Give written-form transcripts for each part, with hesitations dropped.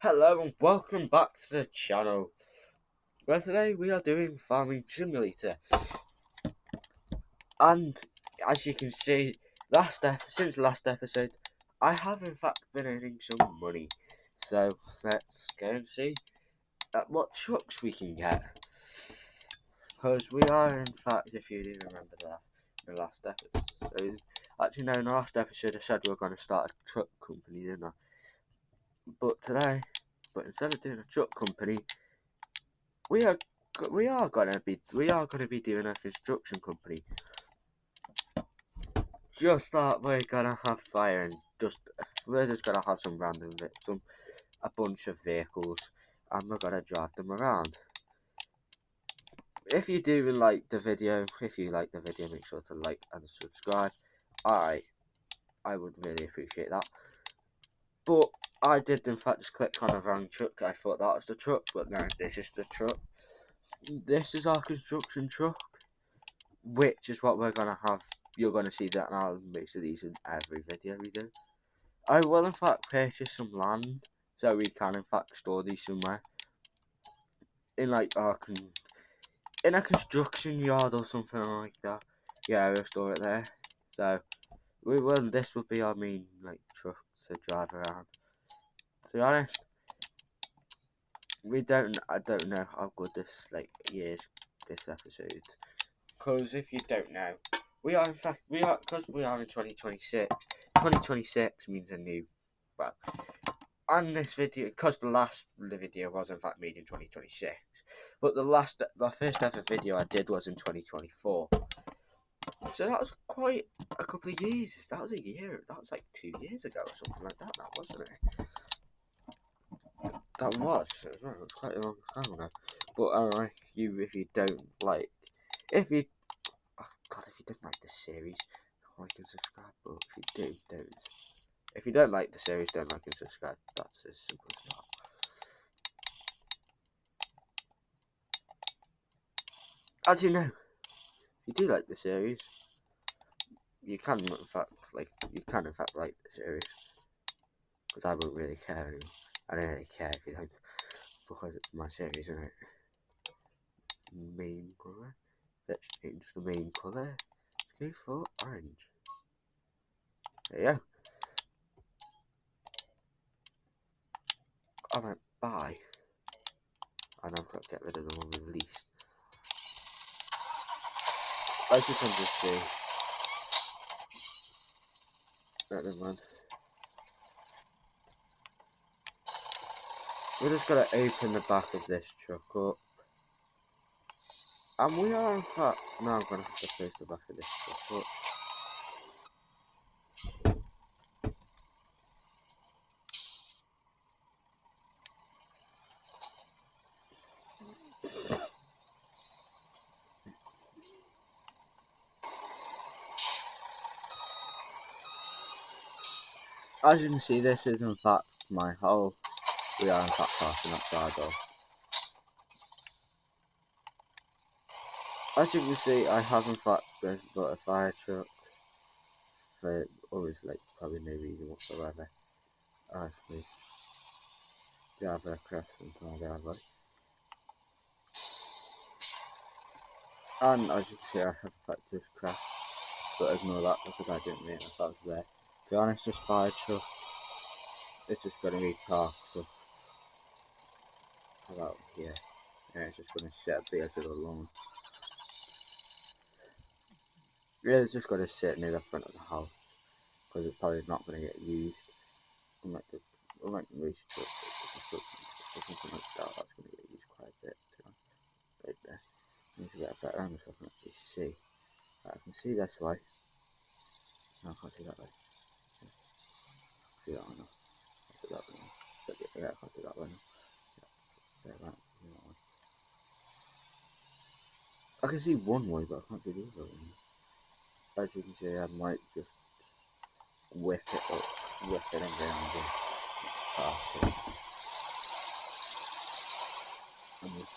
Hello and welcome back to the channel. Well, today we are doing Farming Simulator, and as you can see, since last episode, I have in fact been earning some money. So let's go and see what trucks we can get. Because we are in fact, if you didn't remember that, in the last episode, actually no, in the last episode I said we were going to start a truck company, didn't I? But instead of doing a truck company, we are gonna be doing a construction company. Just that we're gonna have fire and we're just gonna have a bunch of vehicles, and we're gonna drive them around. If you like the video, make sure to like and subscribe. I would really appreciate that. But I did in fact just click on a wrong truck. I thought that was the truck, but no, this is the truck. This is our construction truck, which is what we're gonna have. You're gonna see that, and I'll make sure these in every video we do. I will in fact purchase some land so we can in fact store these somewhere in in a construction yard or something like that. Yeah, we'll store it there. So this will be our main truck to drive around. To be honest, I don't know how good this this episode. Because if you don't know, because we are in 2026. 2026 means well, and this video, because the video was in fact made in 2026, but the first ever video I did was in 2024. So that was quite a couple of years. That was a year. That was like 2 years ago or something like that. Now, wasn't it? That was. It was quite a long time ago. But if you don't like, if you, oh God, if you don't like the series, like and subscribe. But if you don't. If you don't like the series, don't like and subscribe. That's as simple as that. As you know, if you do like the series, you can in fact like the series, because I won't really care anymore. I don't really care if you don't, because it's my series, isn't it? Main colour. Let's change the main colour. Let's go for orange. There you go. I went buy, and I've got to get rid of the one with least. As you can just see, never mind. We're just gonna open the back of this truck up. And we are in fact now gonna have to close the back of this truck up. As you can see, this is in fact my house. We are in fact parking outside of. As you can see, I have in fact got a fire truck for probably no reason whatsoever. Actually, drive across into my driveway. And as you can see, I have in fact just crashed, but ignore that because I didn't realise that was there. To be honest, this fire truck is just going to be parked up about here. And it's just going to sit at the edge of the lawn. Yeah, it's just going to sit near the front of the house because it's probably not going to get used. Unlike most trucks, or something like that, that's going to get used quite a bit. Right there. I need to get a better angle so I can actually see. Right, I can see this way. No, I can't see that way. See that one now. I can't see that one now. But yeah, I can't see that one now. Yeah, say that. I can see one way, but I can't see the other one. As you can see, I might just whip it and around and park it. And just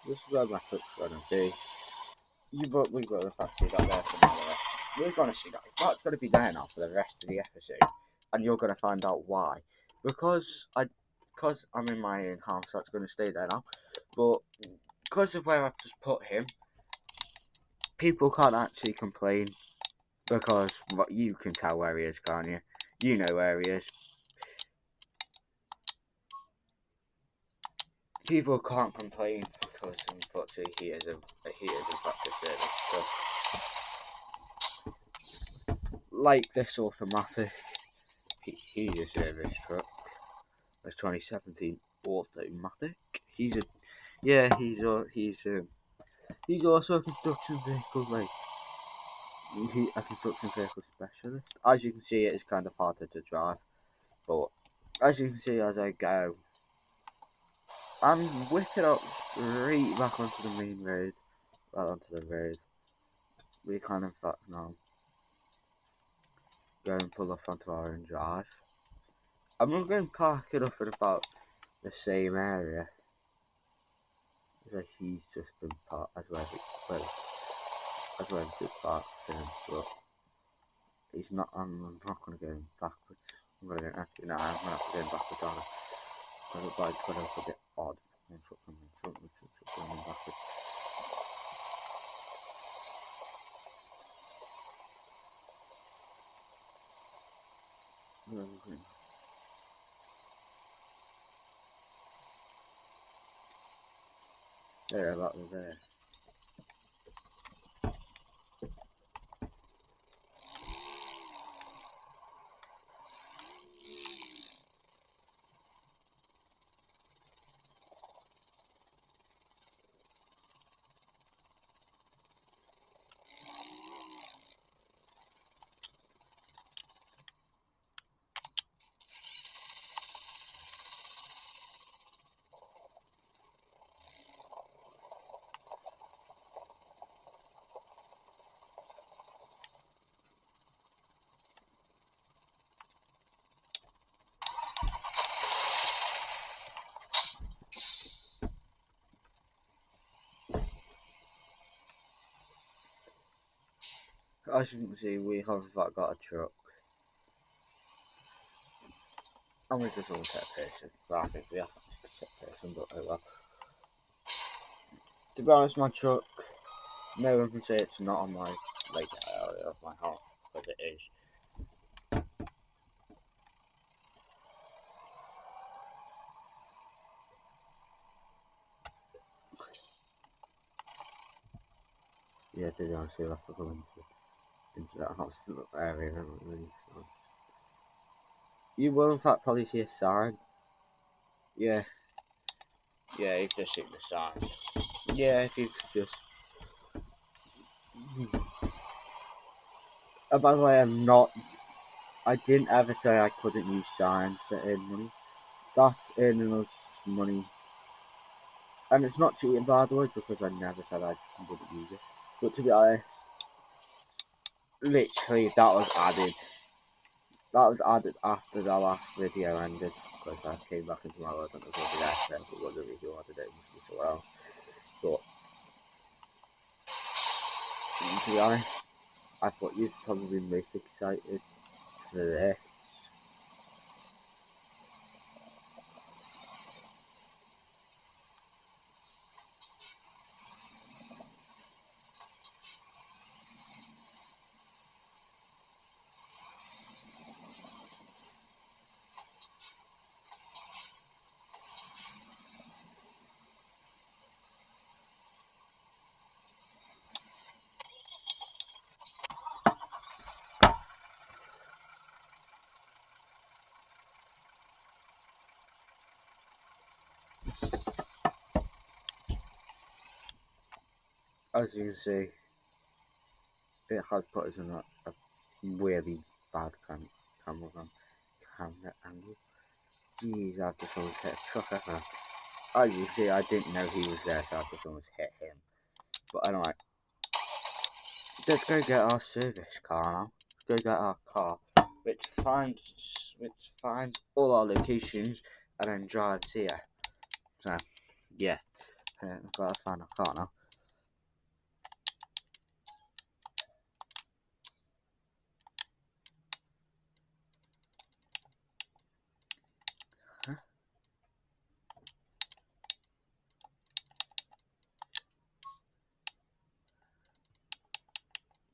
This is where my truck's gonna be. We got the fact see that there for now. We're gonna see that. That's gonna be there now for the rest of the episode, and you're gonna find out why. Because I'm in my own house, that's gonna stay there now. But because of where I've just put him, people can't actually complain because you can tell where he is, can't you? You know where he is. People can't complain because unfortunately he is in fact a service truck. Like this automatic, he's a service truck. It's 2017 automatic. He's also a construction vehicle, a construction vehicle specialist. As you can see, it is kind of harder to drive, but as you can see as I go, I'm whipping up straight back onto the main road, right onto the road. We can in fact now go and pull up onto our own drive. I'm not going to park it up in about the same area. It's like he's just been parked as where he did park in, but he's not. I'm not going to go backwards. I'm going to go have to go backwards on it. Otherwise, it's going to look a bit odd. One truck coming in front, one truck going backwards. There, about there. As you can see, we have in fact got a truck. And we just want to take a person. But I think we have to take a person, but oh well. To be honest, my truck, no one can say it's not on my area of my house, because it is. Yeah, to be honest, you'll have to come into that house area. Really. You will in fact probably see a sign. Yeah, you've just seen the sign. Yeah, if you've just. By the way, I didn't ever say I couldn't use signs to earn money. That's earning us money. And it's not cheating, by the way, because I never said I wouldn't use it. But to be honest, literally that was added. That was added after the last video ended, because I came back into my work and there was over there, so it wasn't really who wanted it, it must be somewhere else. But to be honest, I thought you'd probably be most excited for this. As you can see, it has put us in a really bad camera angle. Jeez, I've just almost hit a truck, haven't I? As you see, I didn't know he was there, so I've just almost hit him. But anyway, let's go get our service car now. Let's go get our car, which finds all our locations and then drives here. So, yeah. Yeah, I've got to find a car now. Huh?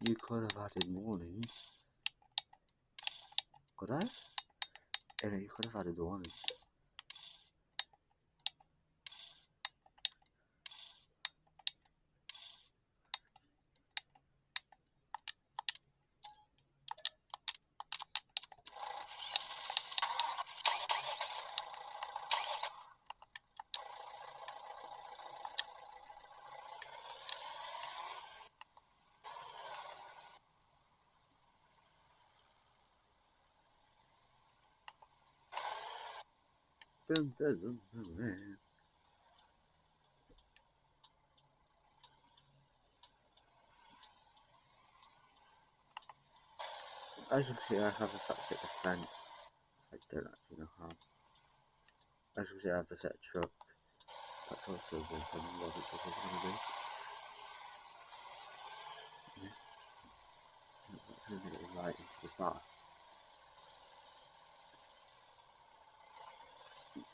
You could have added warnings. Could I? Yeah, you could have added warnings. As you can see, I have a set of defense. I don't actually know how. As you can see, I have the set of truck. That's also one thing I wasn't sure what I was going to do. Yeah. That's going to get it right into the back.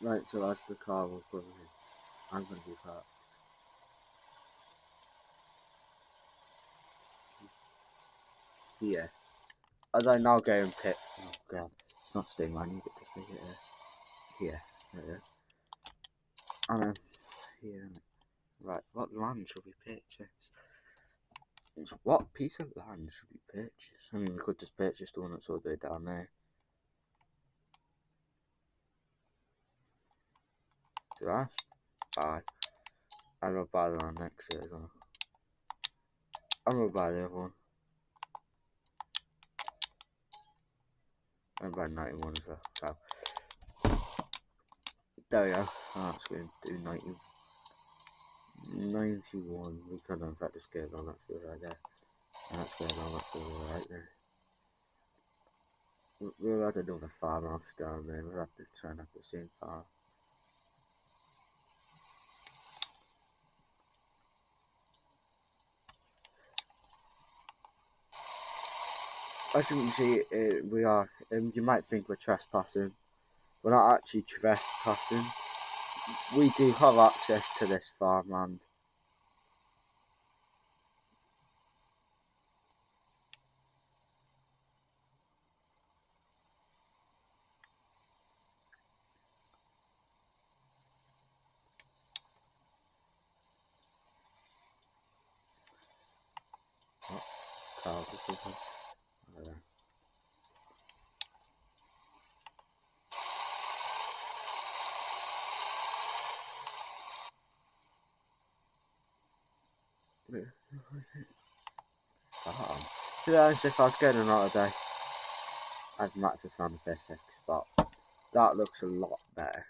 Right, so as the car will go in, I'm going to be parked here. As I now go and pick, oh god, it's not staying, I need it to stay here, there it is. And here, right, what land should we purchase? What piece of land should we purchase? I mean, we could just purchase the one that's all the way down there. Do I? Buy. I'm gonna buy the one next to it as well. I'm gonna buy the other one. I'm buying 91 as well. So, there we go. Oh, that's going to do 91. We could in fact just get on that field right there. And that's going on that field right there. We'll have another farmhouse down there. We'll have to try and have the same farm. As you can see, we are. You might think we're trespassing. We're not actually trespassing. We do have access to this farmland. What? Cows or something? I don't know. Farm. To be honest, if I was going on holiday, I'd match the sound effects, but that looks a lot better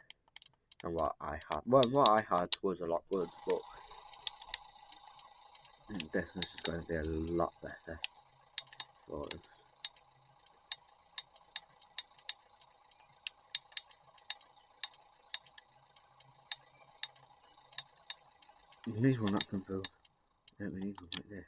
than what I had. Well, what I had was a lot good, but this is going to be a lot better for us. We need one that can build. Yeah, we need one like this.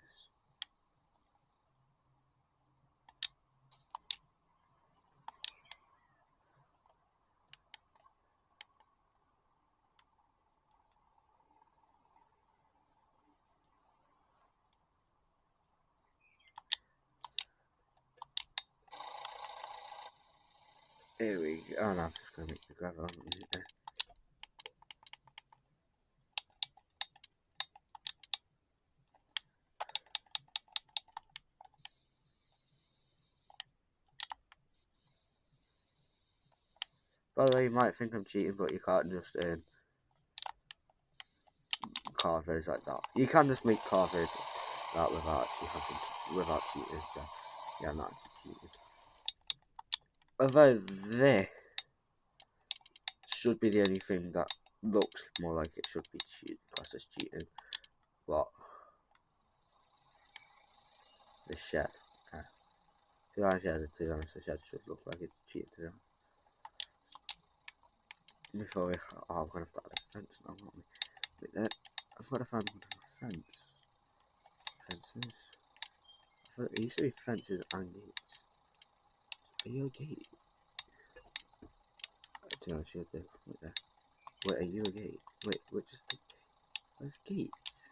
Here we go. Oh no, I'm just going to make the gravel. By the way, you might think I'm cheating, but you can't just carve roads like that. You can just make carve roads like that without actually having to, without cheating. So yeah, I'm not actually cheating. Although this should be the only thing that looks more like it should be classed as cheating. What? The shed. To be honest, the shed should look like it's cheating to them. Before we, oh, we're gonna have to add a fence now, aren't we? Wait there. I thought I found one for fence. Fences. I thought it used to be fences and gates. Are you a gate? I think I should do. Wait there. Wait, are you a gate? Wait, where's gates?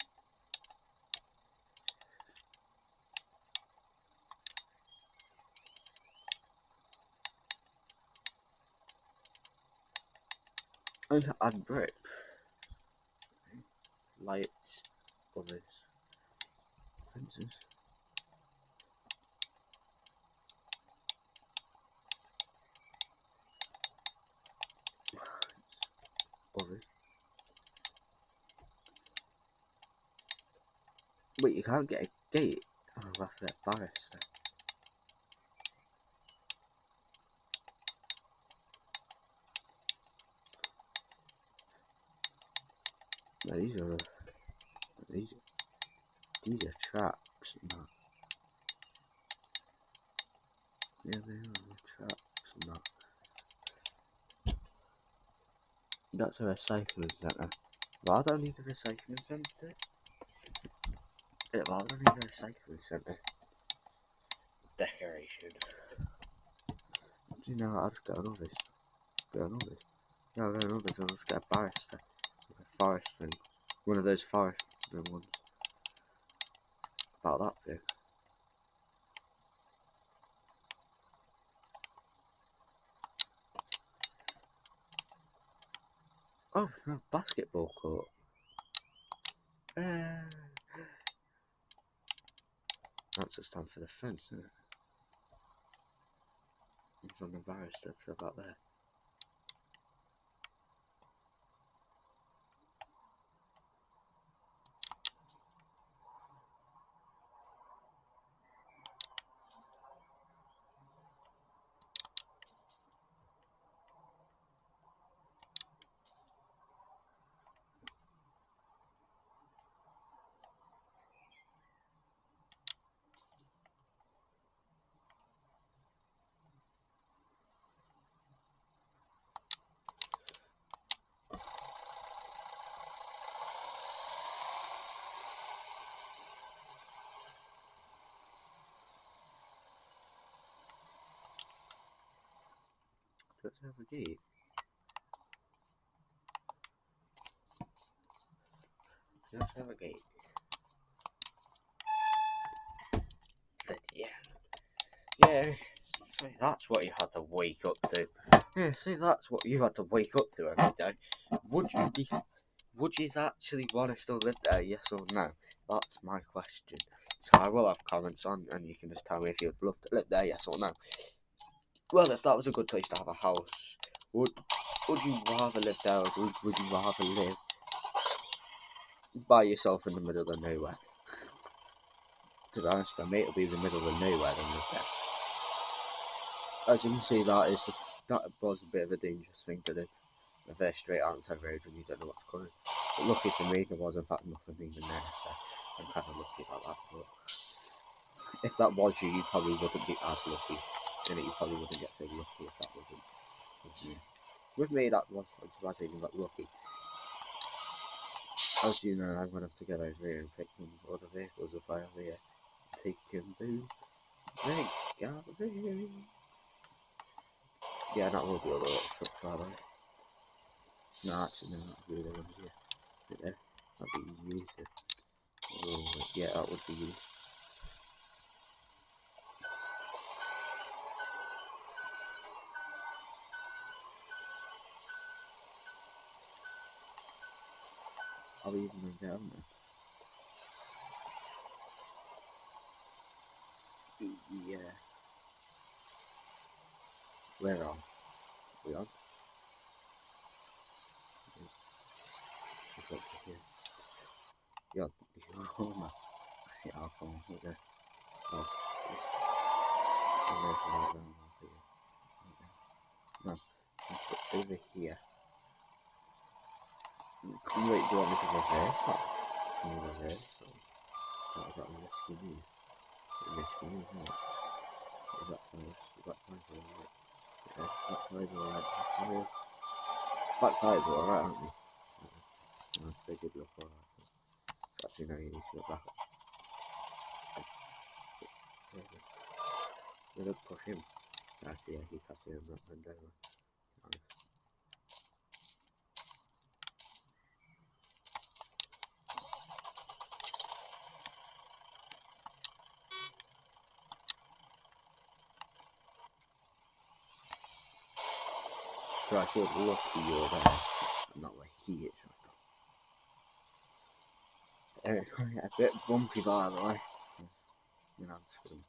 I need to add brick. Lights. Others. Fences. Others. Wait, you can't get a gate? Oh, that's a bit barrister. No, these are traps and that. Yeah, they are traps and that. That's a recycling centre. Why do I need a recycling centre? Yeah, why do I need a recycling centre? Decoration. Do you know, I'll just get another. Yeah, I'll get another, so I'll just get a barrister. Like a forester. One of those forester ones. About that big. Oh, it's a basketball court. That's just time for the fence, isn't it? And from the barrister to about there. Let's have a gate. Let's have a gate. Yeah. Yeah. See, that's what you had to wake up to. Yeah, see, that's what you had to wake up to every day. Would you actually want to still live there, yes or no? That's my question. So I will have comments on, and you can just tell me if you'd love to live there, yes or no. Well, if that was a good place to have a house, would you rather live there, or would you rather live by yourself in the middle of nowhere? To be honest, for me, it'll be the middle of nowhere than live there. As you can see, that was a bit of a dangerous thing to do. A very straight outside road when you don't know what's coming. But lucky for me, there was in fact nothing even there, so I'm kind of lucky about that. But if that was you probably wouldn't be as lucky, and you probably wouldn't get so lucky if that wasn't you. With me, that was, I'm surprised I even got lucky. As you know, I went up to get over here and pick some other vehicles up over here, take them to the gallery. Yeah, that will be all the little trucks, are they? No, actually, no, that'll be the ones here. Right there. That'd be used. Oh, yeah, that would be used. I'll be using them down there. Yeah. Where on? We on? Yeah. Yeah, oh my. Yeah, I'll come right there. I'll just go there for that round over here. No, I'll put over here. Wait, do you want me to reverse that? Can you reverse that? What is that a risky move? Is it a risky move, isn't it? Back tires alright. Yeah, back tires alright. Back tires are alright, aren't they? Nice, they did look alright. Actually, no, you need to go back. You don't push him. I see, he catches him up and down. So I should lucky you're there, and not where he is right now. And it's going to get a bit bumpy, by the way. You know, I'm just going to.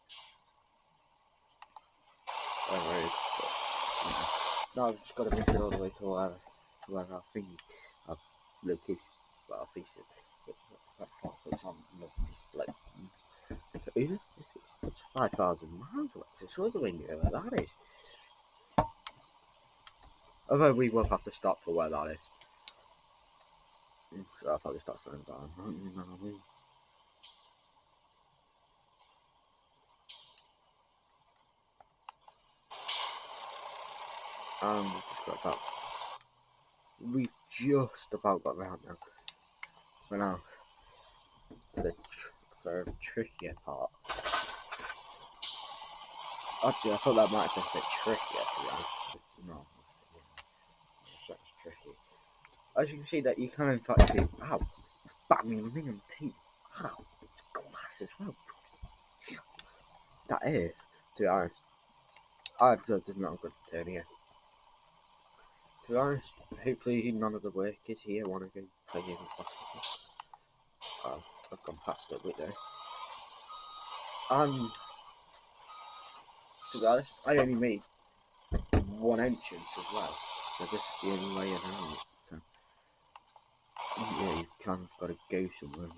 No, I've just got to make it all the way to where our thingy, our location, well, our piece is. It's on another piece, like, even if it's 5,000 miles away, it's all the way near where that is. Although we will have to stop for where that is. So I'll probably start slowing down. You know what I mean? We've just about got round now. For now, for the trickier part. Actually, I thought that might have been a bit trickier, to be honest. It's not. It's such tricky. As you can see, that you can in fact see. Ow! It's batting me in the ring on the team. Ow! It's glass as well. That is, to be honest. I've just did not a good turn here. To be honest, hopefully none of the workers here want to go play game of basketball. I've gone past it with there. And to be honest, I only made one entrance as well, so this is the only way around it. So yeah, you've kind of got to go somewhere and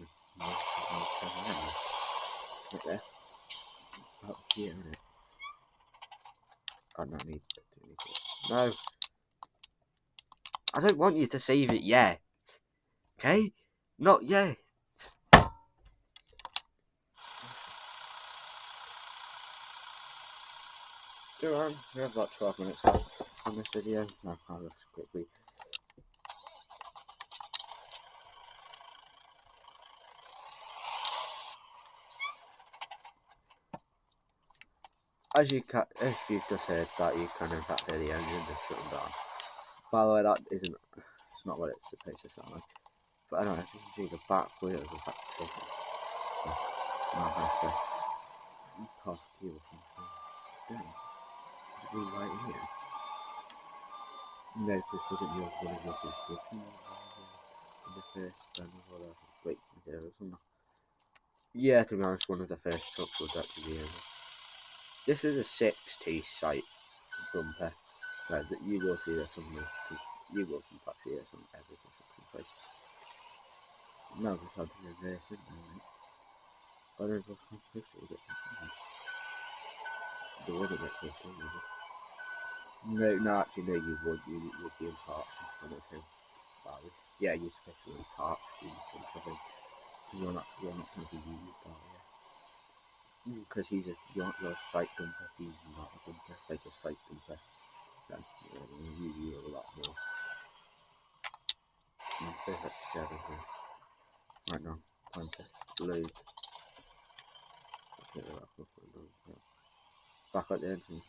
turn around. Right there. Up here, isn't it? I don't need to do anything. No. I don't want you to save it yet. Okay? Not yet. We have about 12 minutes left on this video, so I'll just quickly. As you can, if you've just heard that, you can in fact hear the engine just shutting down. By the way, that isn't, it's not what it's supposed to sound like. But I don't know, as you can see, the back wheels in fact taken. So, now I have to pass the key from the phone. We right here. No, because wouldn't you have one of your construction in the first whatever wait materials or not? Yeah, to be honest, one of the first trucks would actually be over. This is a 60 site bumper, so that you will see this on most, because you will in fact see this on every construction site. Now just had to reverse it now. I don't know how close it will get to. The weather get close to him. No, actually, no, you would be in park in front of him. Yeah, you're supposed to be in park in front of him. You're not going to be used, are you? Because he's just your site dumper. He's not a dumper, like a site dumper. So yeah, we'll use you a lot more. Perfect shadow here. Right now, time to load. Back at the entrance.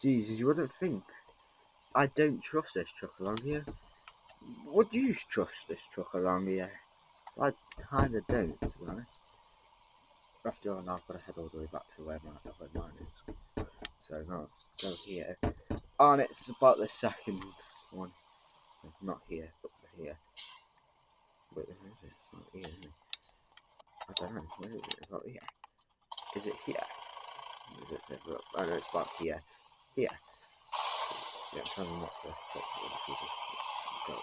Jesus, you wouldn't think. I don't trust this truck around here. Would you trust this truck around here? So I kinda don't, to be honest. After all, now I've got to head all the way back to where mine is. So now let's go here. And it's about the second one. Not here, but here. Wait, where is it? It's not here, is it? I don't know. Where is it? It's about here. Is it here? Is it further up? I know it's about here. Here. Yeah, I'm trying not to put other people's go.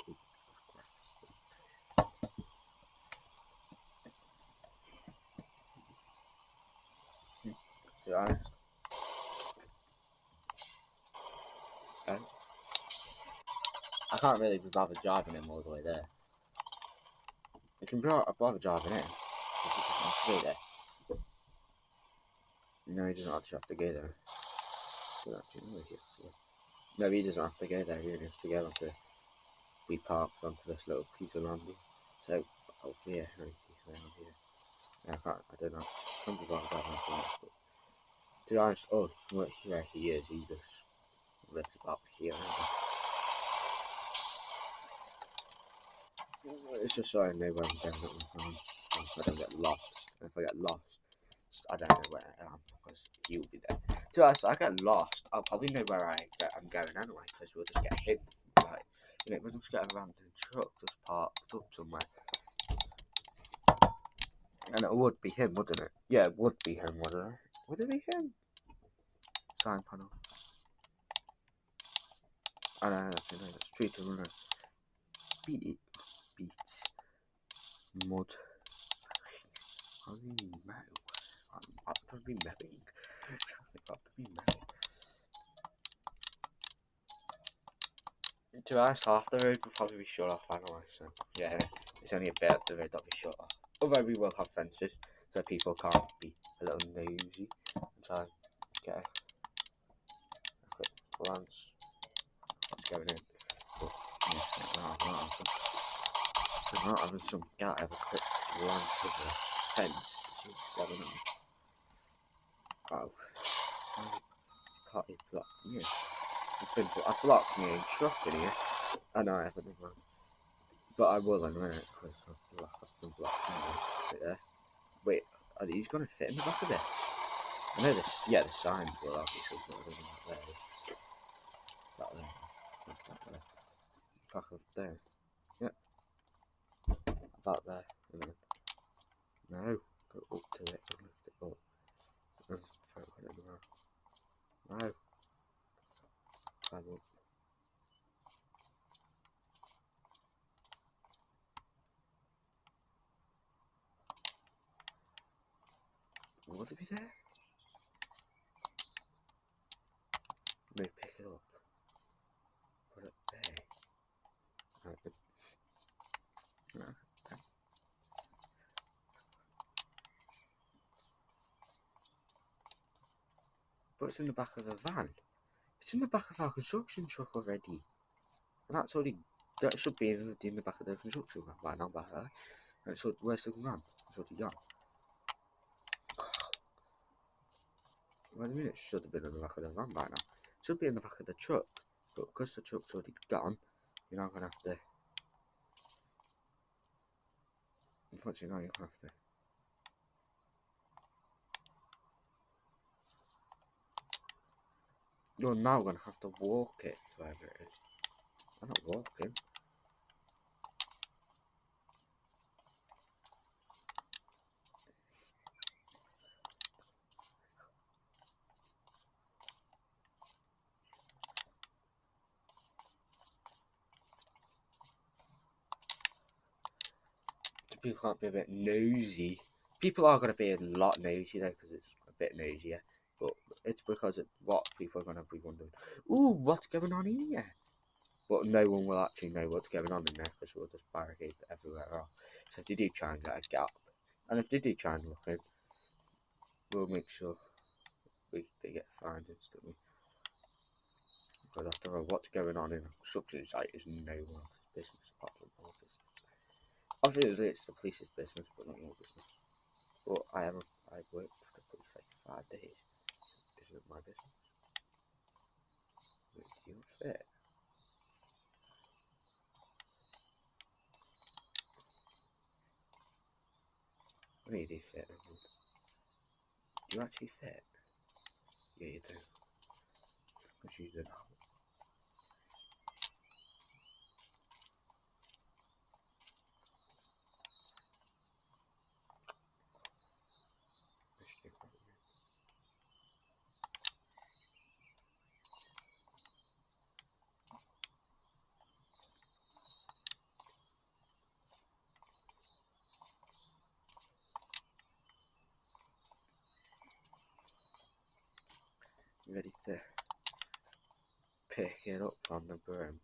To be honest. I can't really be bothered driving him all the way there. I can bother driving in. If it doesn't go there. No, he doesn't actually have to go there. Well, actually, no, he has to go. No, he doesn't have to go there. He only has to go onto. We parked onto this little piece of land. So, over here, no, he's around here. I don't know. Some people have that much, but to be honest, much where he is, he just lives about here. It's just so I know where I'm going at all times. So I don't get lost. And if I get lost, I don't know where I am because he'll be there. To us, I get lost. I'll probably know where I'm going anyway because we'll just get hit. Like, we'll just get a random truck just parked up somewhere. And it would be him, wouldn't it? Yeah, it would be him, wouldn't it? Would it be him? Sign panel. I know, street to runner. Beats. Mud. I mean, metal. I'm going to be mapping. I've got to be mapping. To us, half the road will probably be shut off anyway, so yeah, it's only a bit of the road that'll be shut off. Although we will have fences, so people can't be a little nosy and try and get a quick glance what's going in. But yeah, we're not having some guy have a quick glance of the fence to see what's going on. Oh, party blocked me. I blocked me in truck in here. I know I haven't, man. But I will in a minute, because I've been blocked right there. Wait, are these going to fit in the back of this? I know this, yeah, the signs will obviously, but I don't know what that is. That there. That there. Back of there. Yep. About there. And then, no, go up to it and lift it up. And throw it in the mouth. No. Climb up. Would it be there? Maybe pick it up. Put it there. Right, then. No. Okay. But it's in the back of the van. It's in the back of our construction truck already. And that's already, that should be in the back of the construction van by now, by her. And so, where's the van? It's already gone. What do you mean it should have been in the back of the van by now? It should be in the back of the truck. But because the truck's already gone, you're not going to have to... Unfortunately, now you're going to have to... You're now going to have to walk it, wherever it is. I'm not walking. People can't be a bit nosy. People are going to be a lot nosy though, because it's a bit nosier. But it's because of what people are going to be wondering. Ooh, what's going on in here? But no one will actually know what's going on in there because we'll just barricade everywhere else. So if they do try and get a gap, and if they do try and look in, we'll make sure they get fined instantly. Because after all, what's going on in a construction site is no one's business apart from our business. Obviously, it's the police's business, but not your business. But I worked for the police like 5 days. Isn't it my business? You're fit. What do you do fit? Do you actually fit? Yeah, you do. Because you do not. Ready to pick it up from the broom.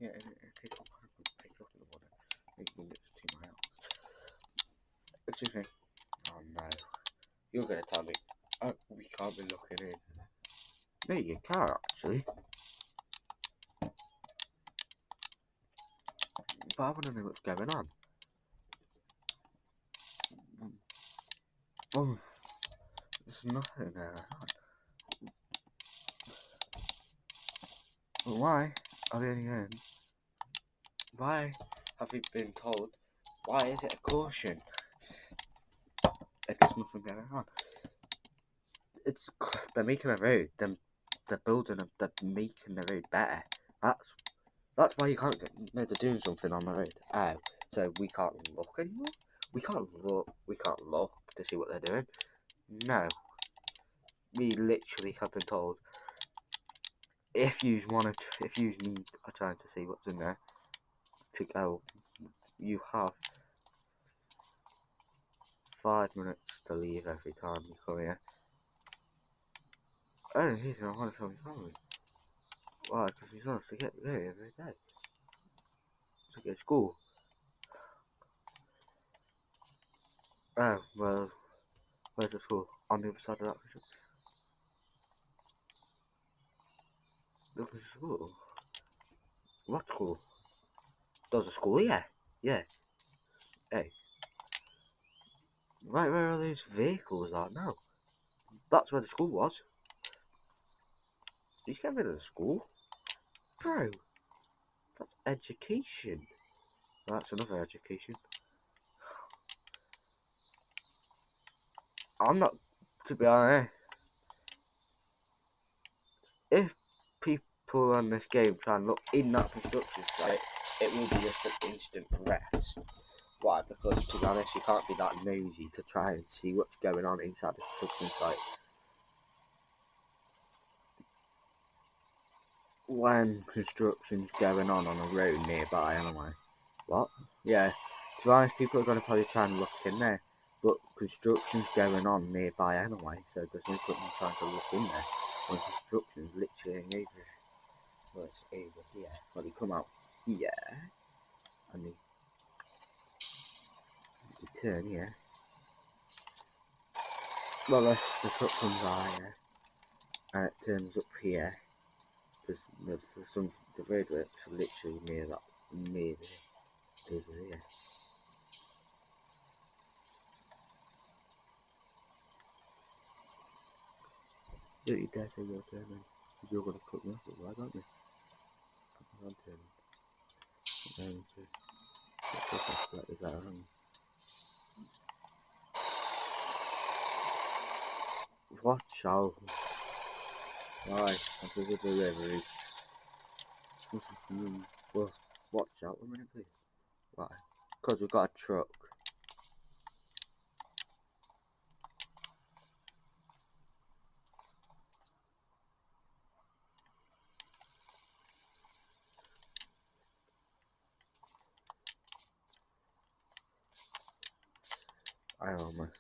Yeah, and it takes all kind of pick up in the morning. Make me lips to my house. Excuse me. Oh no. You're gonna tell me, oh, we can't be looking in. No, you can't actually. But I want to know what's going on. There's nothing there. But why are we only in? Why have we been told? Why is it a caution if there's nothing going on? They're making a road. They're building. They're making the road better. That's why you can't get. No, they're doing something on the road. Oh, so we can't look anymore. We can't look. We can't look to see what they're doing. No, we literally have been told. If you need are trying to see what's in there to go, you have 5 minutes to leave every time you come here. Oh, he's not want to tell me family. Why? Because he's wants to get there every day. To get to school. Oh, well, where's the school? On the other side of that picture. Look at the school. What school? There's a school, yeah. Yeah. Hey. Right where all these vehicles are now. That's where the school was. Did you get rid of the school? Bro. That's education. That's another education. I'm not, to be honest, if people on this game try and look in that construction site, it will be just an instant arrest. Why? Because, to be honest, you can't be that nosy to try and see what's going on inside the construction site. When construction's going on a road nearby, anyway. What? Yeah. To be honest, people are going to probably try and look in there. But construction's going on nearby anyway, so there's no point in trying to look in there when construction's literally over. Well, it's over here. Well, they come out here and they turn here. Well, the truck comes out here and it turns up here. Because the roadworks are literally near over here. Don't you dare say you're turning, because you're going to cut me off otherwise, aren't you? I'm turning. That's so fast to let you go around. Watch out. Why? That's a good delivery. Well, watch out a minute, please. Why? Because we've got a truck. I almost.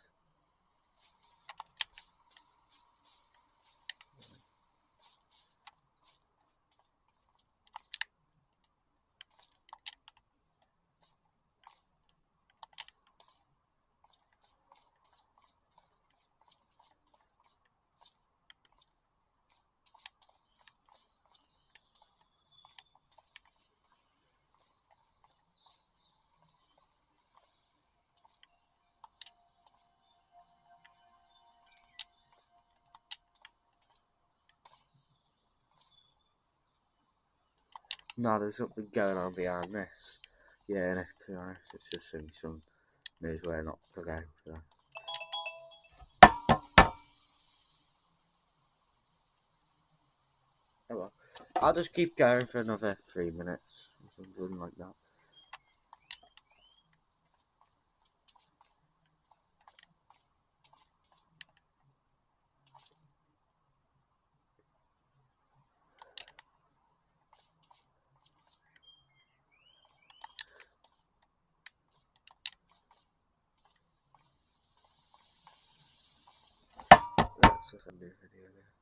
No, there's something going on behind this. Yeah, and to be honest, it's just so my son knows where not to go. So. Oh well. I'll just keep going for another 3 minutes or something like that. That's just a new video there.